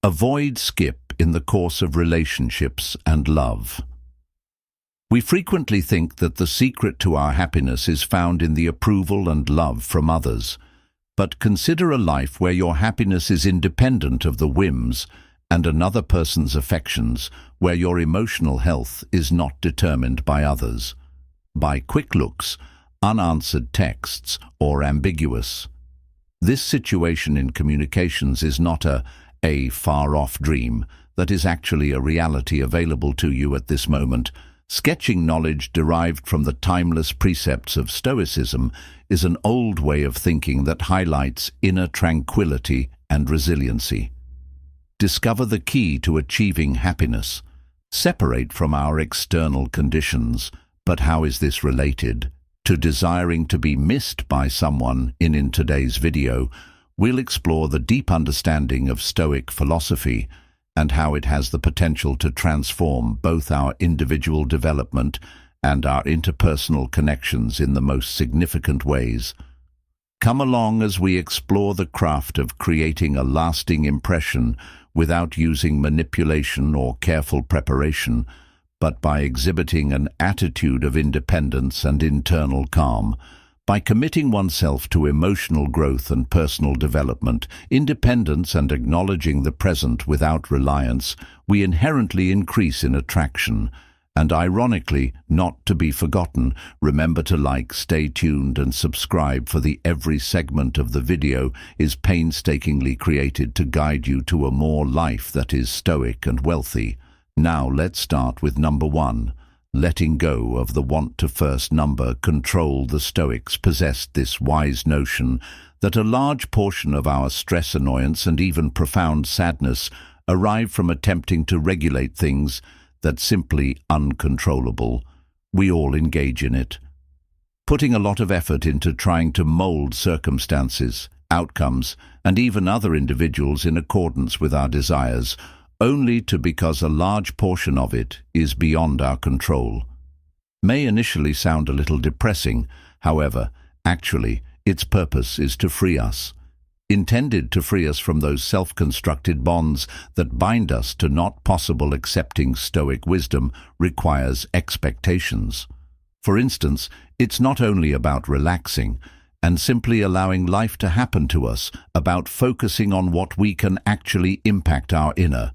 Avoid skip in the course of relationships and love. We frequently think that the secret to our happiness is found in the approval and love from others. But consider a life where your happiness is independent of the whims and another person's affections, where your emotional health is not determined by others, by quick looks, unanswered texts, or ambiguous. This situation in communications is not a far-off dream that is actually a reality available to you at this moment. Sketching knowledge derived from the timeless precepts of Stoicism is an old way of thinking that highlights inner tranquility and resiliency. Discover the key to achieving happiness. Separate from our external conditions. But how is this related to desiring to be missed by someone? In today's video, we'll explore the deep understanding of Stoic philosophy and how it has the potential to transform both our individual development and our interpersonal connections in the most significant ways. Come along as we explore the craft of creating a lasting impression without using manipulation or careful preparation, but by exhibiting an attitude of independence and internal calm. By committing oneself to emotional growth and personal development, independence, and acknowledging the present without reliance, we inherently increase in attraction. And ironically, not to be forgotten, remember to like, stay tuned, and subscribe, for every segment of the video is painstakingly created to guide you to a more life that is stoic and wealthy. Now let's start with number 1. Letting go of the want to first number control. The Stoics possessed this wise notion that a large portion of our stress, annoyance, and even profound sadness arrive from attempting to regulate things that simply uncontrollable. We all engage in it, putting a lot of effort into trying to mold circumstances, outcomes, and even other individuals in accordance with our desires, only because a large portion of it is beyond our control. May initially sound a little depressing, however, actually, its purpose is to free us. Intended to free us from those self-constructed bonds that bind us to not possible. Accepting Stoic wisdom requires expectations. For instance, it's not only about relaxing and simply allowing life to happen to us, about focusing on what we can actually impact our inner.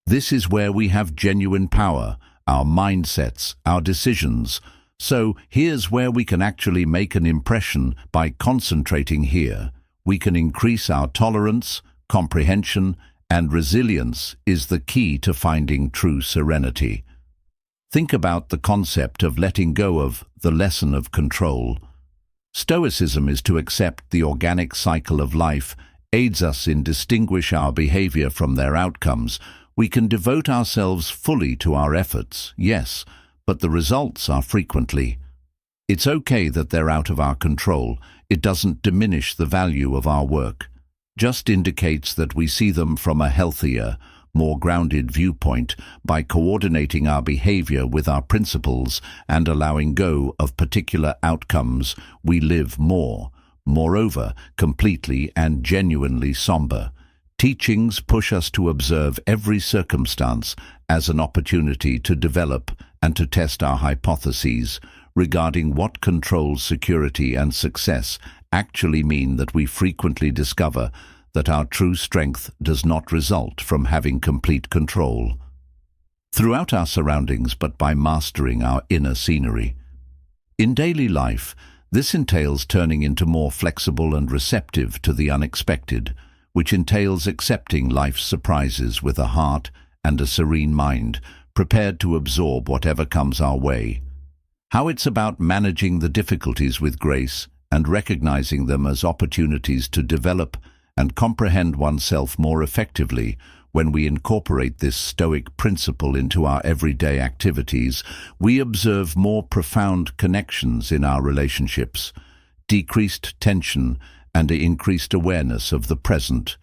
This is where we have genuine power, our mindsets, our decisions. So here's where we can actually make an impression. By concentrating here, we can increase our tolerance, comprehension, and resilience is the key to finding true serenity. Think about the concept of letting go of the lesson of control. Stoicism is to accept the organic cycle of life, aids us in distinguish our behavior from their outcomes. We can devote ourselves fully to our efforts, yes, but the results are frequently. It's okay that they're out of our control. It doesn't diminish the value of our work. Just indicates that we see them from a healthier, more grounded viewpoint. By coordinating our behavior with our principles and allowing go of particular outcomes, we live moreover, completely and genuinely somber. Teachings push us to observe every circumstance as an opportunity to develop and to test our hypotheses regarding what controls security and success actually mean. That we frequently discover that our true strength does not result from having complete control throughout our surroundings, but by mastering our inner scenery. In daily life, this entails turning into more flexible and receptive to the unexpected, which entails accepting life's surprises with a heart and a serene mind, prepared to absorb whatever comes our way. How it's about managing the difficulties with grace and recognizing them as opportunities to develop and comprehend oneself more effectively. When we incorporate this Stoic principle into our everyday activities, we observe more profound connections in our relationships, decreased tension, and an increased awareness of the present.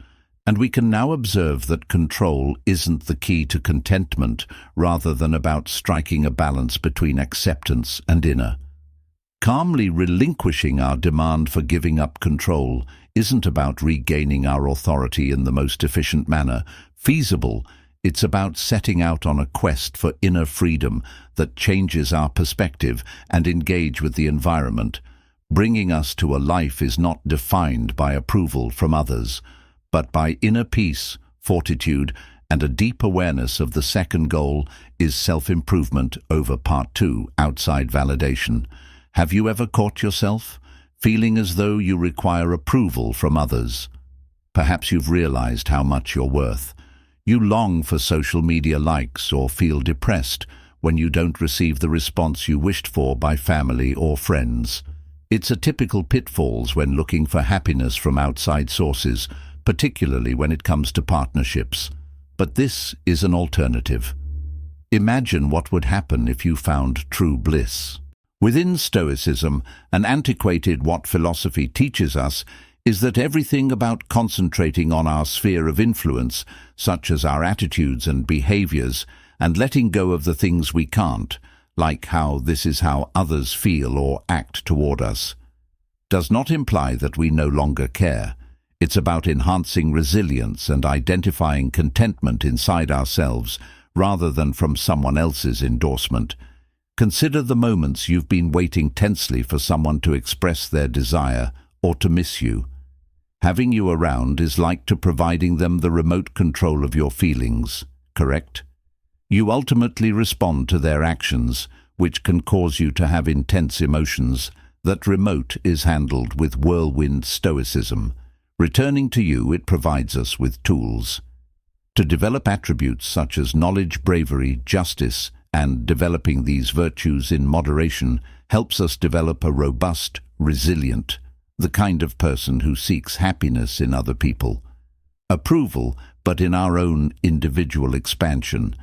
And we can now observe that control isn't the key to contentment, rather than about striking a balance between acceptance and inner. Calmly relinquishing our demand for giving up control isn't about regaining our authority in the most efficient manner feasible. It's about setting out on a quest for inner freedom that changes our perspective and engage with the environment. Bringing us to a life is not defined by approval from others, but by inner peace, fortitude, and a deep awareness of the second goal is self-improvement over part two, outside validation. Have you ever caught yourself feeling as though you require approval from others? Perhaps you've realized how much you're worth. You long for social media likes or feel depressed when you don't receive the response you wished for by family or friends. It's a typical pitfall when looking for happiness from outside sources, particularly when it comes to partnerships. But this is an alternative. Imagine what would happen if you found true bliss. Within Stoicism, an antiquated what philosophy teaches us is that everything about concentrating on our sphere of influence, such as our attitudes and behaviors, and letting go of the things we can't, like how this is how others feel or act toward us, does not imply that we no longer care. It's about enhancing resilience and identifying contentment inside ourselves rather than from someone else's endorsement. Consider the moments you've been waiting tensely for someone to express their desire or to miss you. Having you around is like to providing them the remote control of your feelings, correct? You ultimately respond to their actions, which can cause you to have intense emotions. That remote is handled with whirlwind stoicism. Returning to you, it provides us with tools to develop attributes such as knowledge, bravery, justice, and developing these virtues in moderation helps us develop a robust, resilient, the kind of person who seeks happiness in other people, approval, but in our own individual expansion.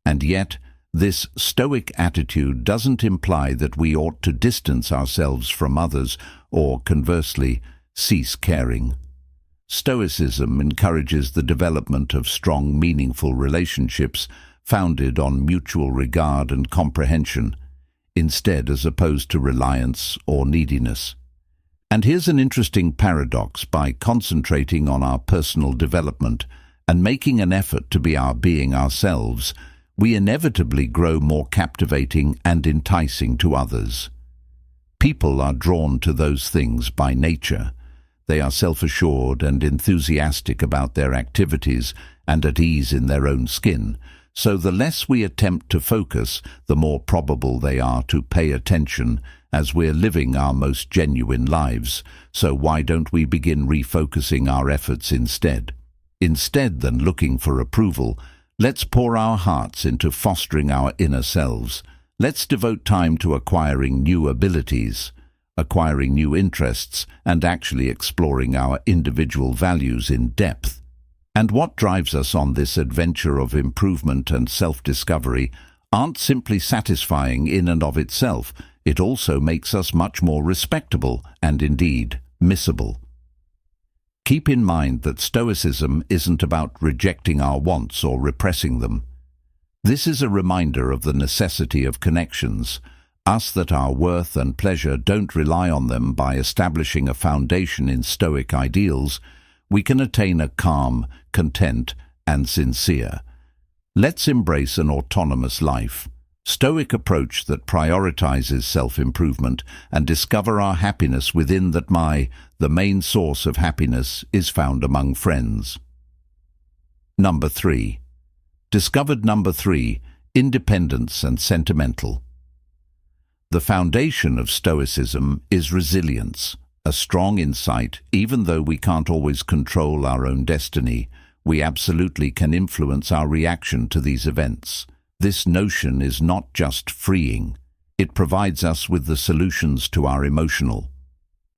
And yet, this Stoic attitude doesn't imply that we ought to distance ourselves from others or, conversely, cease caring. Stoicism encourages the development of strong, meaningful relationships founded on mutual regard and comprehension, instead as opposed to reliance or neediness. And here's an interesting paradox. By concentrating on our personal development and making an effort to be our being ourselves, we inevitably grow more captivating and enticing to others. People are drawn to those things by nature. They are self-assured and enthusiastic about their activities and at ease in their own skin. So the less we attempt to focus, the more probable they are to pay attention as we're living our most genuine lives. So why don't we begin refocusing our efforts instead? Instead than looking for approval, let's pour our hearts into fostering our inner selves. Let's devote time to acquiring new abilities, acquiring new interests, and actually exploring our individual values in depth. And what drives us on this adventure of improvement and self-discovery aren't simply satisfying in and of itself. It also makes us much more respectable and indeed missable. Keep in mind that Stoicism isn't about rejecting our wants or repressing them. This is a reminder of the necessity of connections, us that our worth and pleasure don't rely on them. By establishing a foundation in Stoic ideals, we can attain a calm, content, and sincere. Let's embrace an autonomous life, Stoic approach that prioritizes self-improvement and discover our happiness within that. The main source of happiness is found among friends. Number 3. Discovered. Number 3. Independence and sentimental. The foundation of Stoicism is resilience, a strong insight. Even though we can't always control our own destiny, we absolutely can influence our reaction to these events. This notion is not just freeing, it provides us with the solutions to our emotional.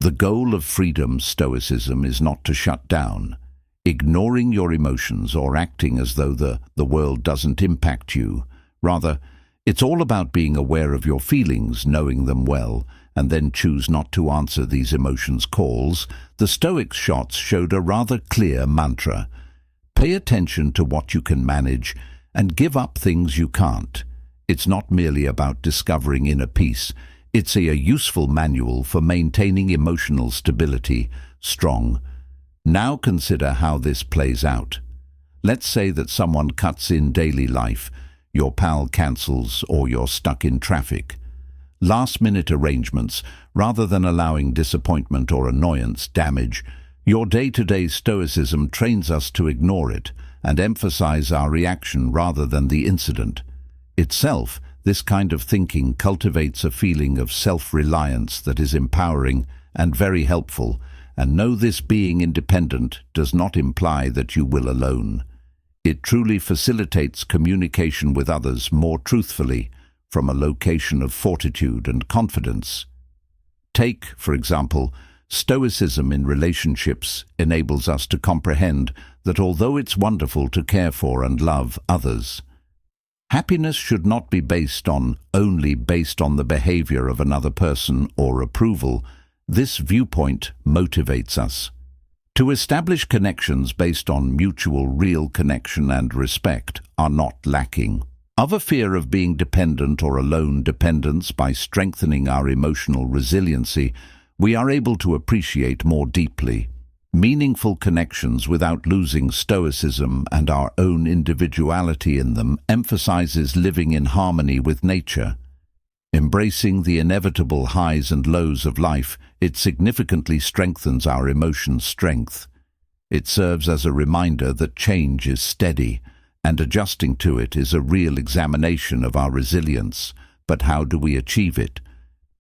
The goal of freedom Stoicism is not to shut down, ignoring your emotions or acting as though the world doesn't impact you. Rather, it's all about being aware of your feelings, knowing them well, and then choose not to answer these emotions' calls. The Stoic shots showed a rather clear mantra. Pay attention to what you can manage and give up things you can't. It's not merely about discovering inner peace. It's a useful manual for maintaining emotional stability. Strong, Now consider how this plays out. Let's say that someone cuts in daily life, your pal cancels or you're stuck in traffic. Last-minute arrangements, rather than allowing disappointment or annoyance damage, your day-to-day stoicism trains us to ignore it and emphasize our reaction rather than the incident itself. This kind of thinking cultivates a feeling of self-reliance that is empowering and very helpful, and know this: being independent does not imply that you will alone. It truly facilitates communication with others more truthfully, from a location of fortitude and confidence. Take, for example, Stoicism in relationships enables us to comprehend that although it's wonderful to care for and love others, happiness should not be only based on the behavior of another person or approval. This viewpoint motivates us to establish connections based on mutual real connection and respect are not lacking of a fear of being dependent or alone dependence. By strengthening our emotional resiliency, we are able to appreciate more deeply meaningful connections without losing stoicism, and our own individuality in them emphasizes living in harmony with nature. Embracing the inevitable highs and lows of life, it significantly strengthens our emotion strength. It serves as a reminder that change is steady, and adjusting to it is a real examination of our resilience. But how do we achieve it?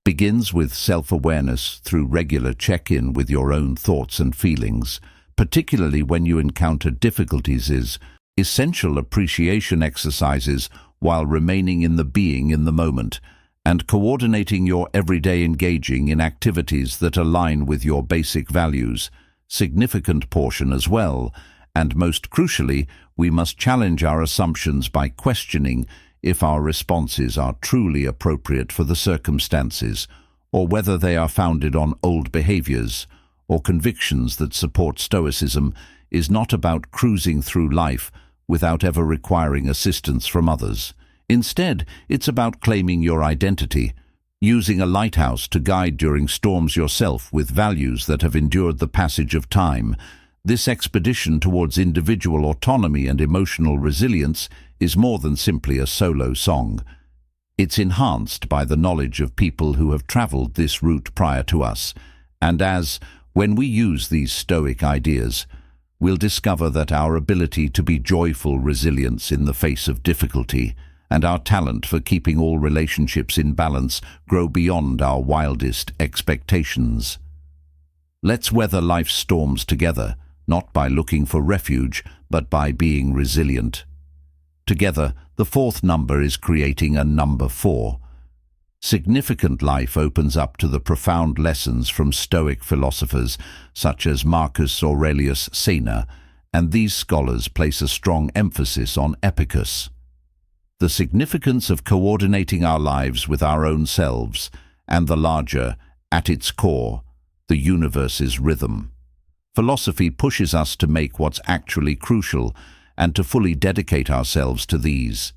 Begins with self-awareness through regular check-in with your own thoughts and feelings, particularly when you encounter difficulties. Is essential appreciation exercises while remaining in the moment, and coordinating your everyday engaging in activities that align with your basic values, significant portion as well. And most crucially, we must challenge our assumptions by questioning if our responses are truly appropriate for the circumstances, or whether they are founded on old behaviors or convictions. That support stoicism is not about cruising through life without ever requiring assistance from others. Instead, it's about claiming your identity, using a lighthouse to guide during storms yourself with values that have endured the passage of time. This expedition towards individual autonomy and emotional resilience is more than simply a solo song. It's enhanced by the knowledge of people who have traveled this route prior to us, and when we use these Stoic ideas, we'll discover that our ability to be joyful resilience in the face of difficulty and our talent for keeping all relationships in balance grow beyond our wildest expectations. Let's weather life's storms together, not by looking for refuge, but by being resilient. Together, the fourth number is creating a number 4. Significant life opens up to the profound lessons from Stoic philosophers such as Marcus Aurelius, Seneca, and these scholars place a strong emphasis on Epictetus. The significance of coordinating our lives with our own selves and the larger, at its core, the universe's rhythm. Philosophy pushes us to make what's actually crucial and to fully dedicate ourselves to these.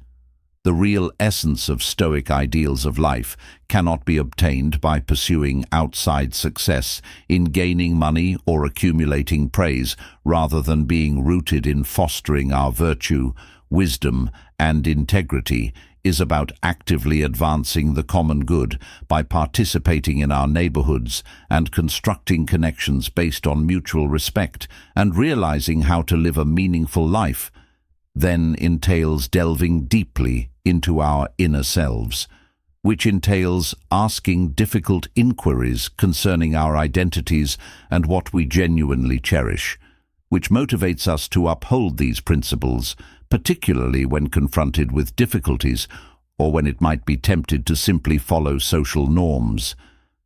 The real essence of Stoic ideals of life cannot be obtained by pursuing outside success, in gaining money or accumulating praise, rather than being rooted in fostering our virtue, wisdom, and integrity. Is about actively advancing the common good by participating in our neighborhoods and constructing connections based on mutual respect, and realizing how to live a meaningful life. Then entails delving deeply into our inner selves, which entails asking difficult inquiries concerning our identities and what we genuinely cherish, which motivates us to uphold these principles, particularly when confronted with difficulties or when it might be tempted to simply follow social norms.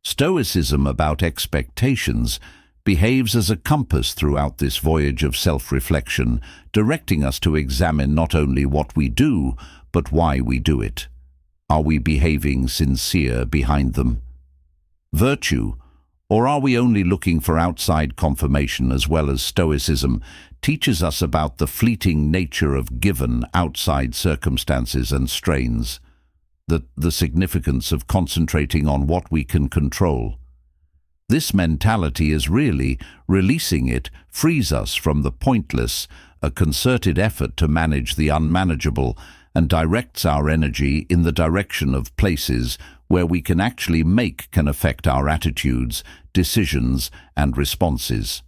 Stoicism about expectations behaves as a compass throughout this voyage of self-reflection, directing us to examine not only what we do, but why we do it. Are we behaving sincere behind them? Virtue, or are we only looking for outside confirmation? As well as Stoicism teaches us about the fleeting nature of given outside circumstances and strains, the significance of concentrating on what we can control. This mentality is really releasing it, frees us from the pointless, a concerted effort to manage the unmanageable, and directs our energy in the direction of places where we can actually can affect our attitudes, decisions, and responses.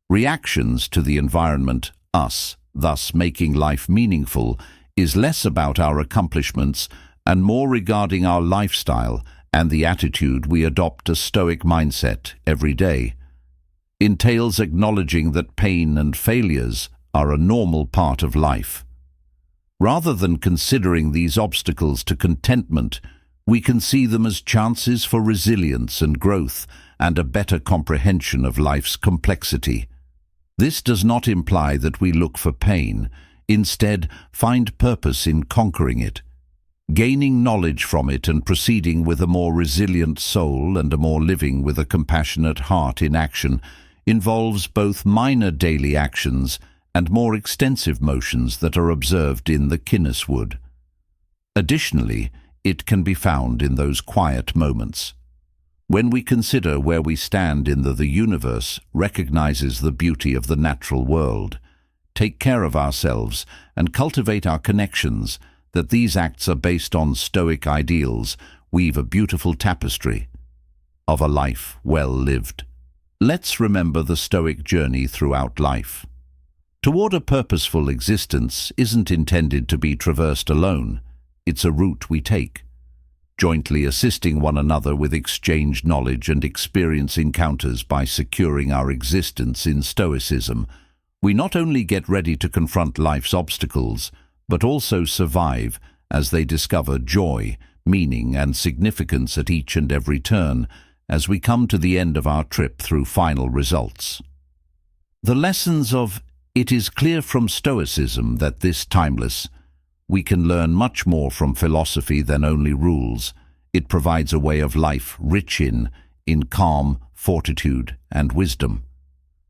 Reactions to the environment, us, thus making life meaningful, is less about our accomplishments and more regarding our lifestyle and the attitude we adopt a Stoic mindset every day. Entails acknowledging that pain and failures are a normal part of life. Rather than considering these obstacles to contentment, we can see them as chances for resilience and growth and a better comprehension of life's complexity. This does not imply that we look for pain, instead find purpose in conquering it. Gaining knowledge from it and proceeding with a more resilient soul and a more living with a compassionate heart in action involves both minor daily actions and more extensive motions that are observed in the Kinneswood. Additionally, it can be found in those quiet moments. When we consider where we stand in the universe recognizes the beauty of the natural world, take care of ourselves and cultivate our connections, that these acts are based on Stoic ideals, weave a beautiful tapestry of a life well lived. Let's remember the Stoic journey throughout life. Toward a purposeful existence isn't intended to be traversed alone. It's a route we take, jointly assisting one another with exchanged knowledge and experience encounters. By securing our existence in Stoicism, we not only get ready to confront life's obstacles, but also survive as they discover joy, meaning, and significance at each and every turn as we come to the end of our trip through final results. The lessons of it is clear from Stoicism that this timeless, we can learn much more from philosophy than only rules. It provides a way of life rich in calm, fortitude, and wisdom.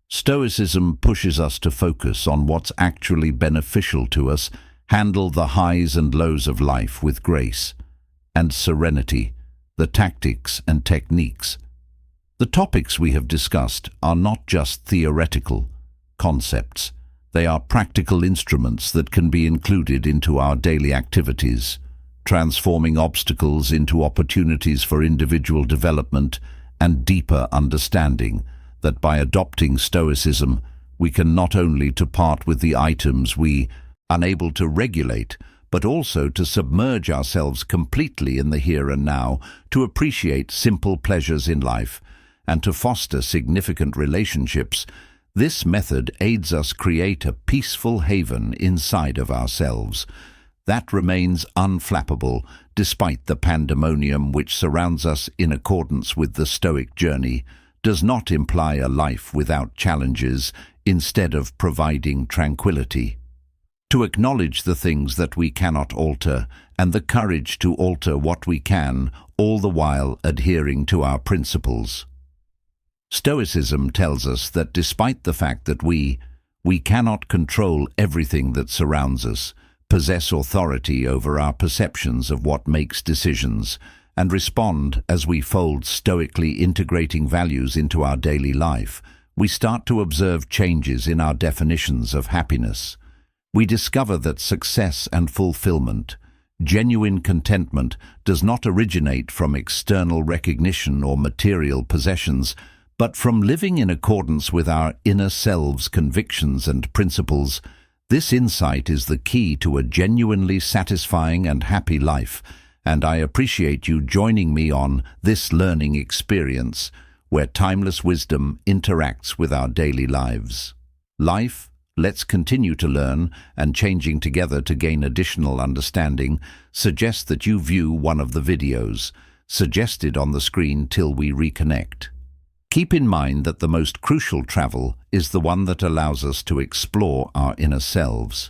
Stoicism pushes us to focus on what's actually beneficial to us, handle the highs and lows of life with grace and serenity, the tactics and techniques. The topics we have discussed are not just theoretical concepts. They are practical instruments that can be included into our daily activities, transforming obstacles into opportunities for individual development and deeper understanding. That by adopting Stoicism, we can not only to part with the items we unable to regulate, but also to submerge ourselves completely in the here and now, to appreciate simple pleasures in life, and to foster significant relationships. This method aids us create a peaceful haven inside of ourselves that remains unflappable despite the pandemonium which surrounds us. In accordance with the Stoic journey, does not imply a life without challenges, instead of providing tranquility. To acknowledge the things that we cannot alter and the courage to alter what we can, all the while adhering to our principles. Stoicism tells us that despite the fact that we cannot control everything that surrounds us, possess authority over our perceptions of what makes decisions, and respond as we fold stoically integrating values into our daily life, we start to observe changes in our definitions of happiness. We discover that success and fulfillment, genuine contentment, does not originate from external recognition or material possessions, but from living in accordance with our inner selves' convictions and principles. This insight is the key to a genuinely satisfying and happy life, and I appreciate you joining me on this learning experience where timeless wisdom interacts with our daily lives. Let's continue to learn, and changing together to gain additional understanding. Suggest that you view one of the videos suggested on the screen till we reconnect. Keep in mind that the most crucial travel is the one that allows us to explore our inner selves.